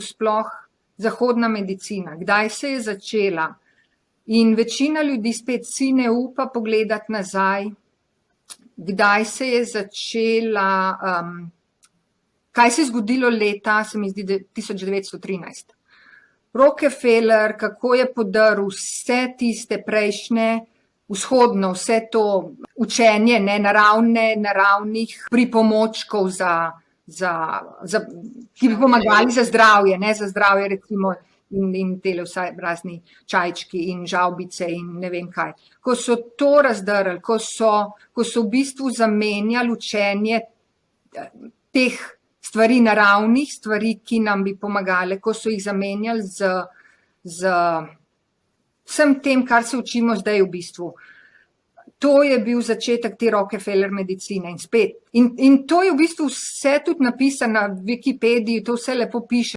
sploh zahodna medicina, kdaj se je začela. In večina ljudi spet si ne upa pogledati nazaj, kdaj se je začela, kaj se je zgodilo leta, se mi zdi, 1913. Rockefeller, kako je podrl vse tiste prejšnje, vzhodno, vse to učenje naravnih pripomočkov ki bi pomagali za zdravje, za zdravje recimo in tele vsaj razni čajčki in žavbice in ne vem kaj. Ko so to razdrli, ko so v bistvu zamenjali učenje teh stvari, naravnih stvari, ki nam bi pomagale, ko so jih zamenjali z vsem tem, kar se učimo zdaj v bistvu. To je bil začetek te Rockefeller medicine in spet. In to je v bistvu vse tudi napisano na Wikipediji, to vse lepo piše.